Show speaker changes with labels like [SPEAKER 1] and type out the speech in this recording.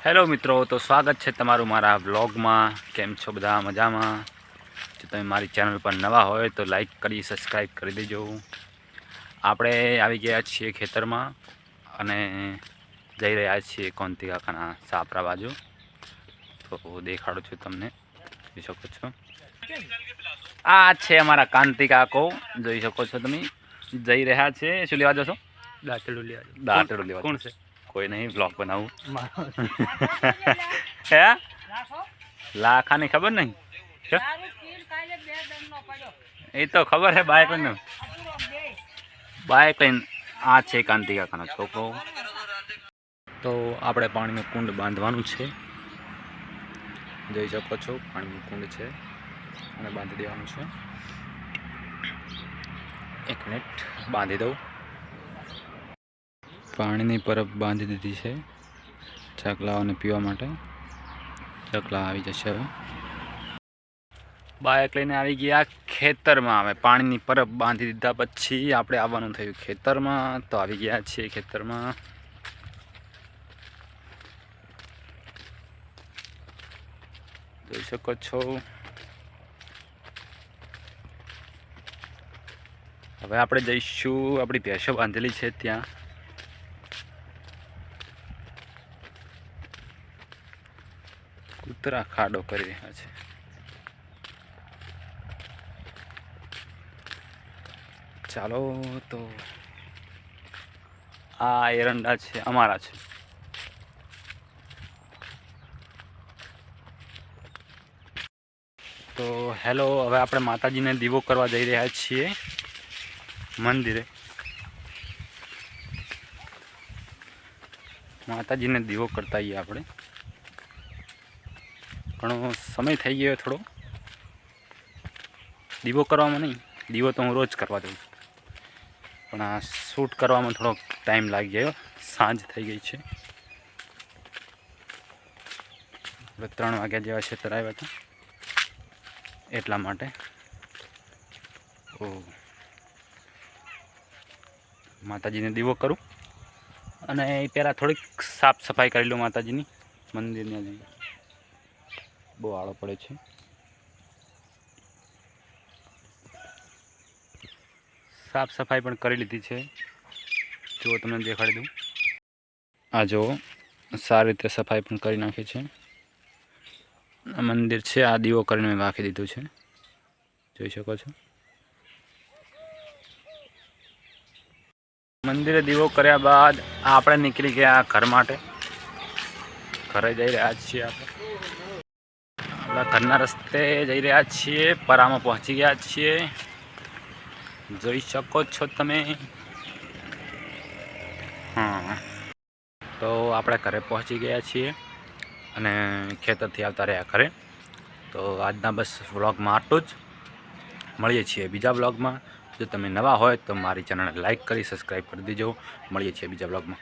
[SPEAKER 1] Hello મિત્રો, તો સ્વાગત છે તમારું મારા વ્લોગમાં। કેમ છો બધા? મજામાં? જો તમે મારી ચેનલ પર નવા હોય તો લાઈક કરી સબસ્ક્રાઈબ કરી દેજો। આપણે આવી ગયા છીએ ખેતરમાં અને જઈ રહ્યા છીએ કોંતી કાકાના સાપરા બાજુ। તો દેખાડું છું તમને, જોઈ શકો છો। આ છે અમારા કાંતિ કાકો, જોઈ શકો છો તમે। જઈ રહ્યા છે, શું લેવા જશો?
[SPEAKER 2] દાંતડું લેવા।
[SPEAKER 1] દાંતડું લેવા।
[SPEAKER 2] કોણ છે?
[SPEAKER 1] कोई नहीं, ब्लॉग बनाऊँ। है लाखा नहीं खबर नहीं ये तो खबर है बाइक में बाइक आ छे कांति काकानो छोकरो। तो આપણે પાણીનું કુંડ બાંધવાનું છે, જોઈ શકો છો। પાણીનું કુંડ છે અને બાંધી દેવાનું છે। એક મિનિટ બાંધી દઉં। પાણીની પરબ બાંધી દીધી છે ચકલાઓને પીવા માટે। ચકલા આવી જશે હવે। બાઇક લઈને આવી ગયા ખેતરમાં। હવે પાણીની પરબ બાંધી દીધા પછી આપણે આવવાનું થયું ખેતરમાં। તો આવી ગયા છીએ ખેતરમાં, જોઈ શકો છો। હવે આપણે જઈશું, આપણી ભેંસો બાંધેલી છે ત્યાં। કૂતરા ખાડો કરી રહ્યા છે। ચાલો, તો આ એરંડા છે, અમારા છે। તો હેલો, હવે આપણે માતાજીને દીવો કરવા જઈ રહ્યા છીએ મંદિરે। માતાજીને દીવો કરતા આવીએ આપણે। ઘણો સમય થઈ ગયો થોડો દીવો કરવામાં। નહીં, દીવો તો હું રોજ કરવા દઉં, પણ આ શૂટ કરવામાં થોડો ટાઈમ લાગી ગયો। સાંજ થઈ ગઈ છે, હવે 3 વાગ્યા જેવા છે આવ્યા હતા, એટલા માટે। ઓ માતાજીને દીવો કરું અને એ પહેલાં થોડીક સાફ સફાઈ કરી લઉં માતાજીની મંદિરની। બહુ આળો પડે છે। સાફ સફાઈ પણ કરી લીધી છે, જો તમને દેખાડી દઉં। આ જો સારી રીતે સફાઈ પણ કરી નાખી છે। આ મંદિર છે, આ દીવો કરીને મેં રાખી દીધું છે, જોઈ શકો છો। મંદિરે દીવો કર્યા બાદ આપણે નીકળી ગયા ઘર માટે। ઘરે જઈ રહ્યા છીએ આપણે, આપણા ઘરના રસ્તે જઈ રહ્યા છીએ। પરામાં પહોંચી ગયા છીએ, જોઈ શકો છો તમે। હા, તો આપણે ઘરે પહોંચી ગયા છીએ અને ખેતરથી આવતા રહ્યા ઘરે। તો આજના બસ વ્લોગમાં આટલું જ, મળીએ છીએ બીજા વ્લોગમાં। જો તમે નવા હોય તો મારી ચેનલને લાઈક કરી સબસ્ક્રાઈબ કરી દેજો। મળીએ છીએ બીજા વ્લોગમાં।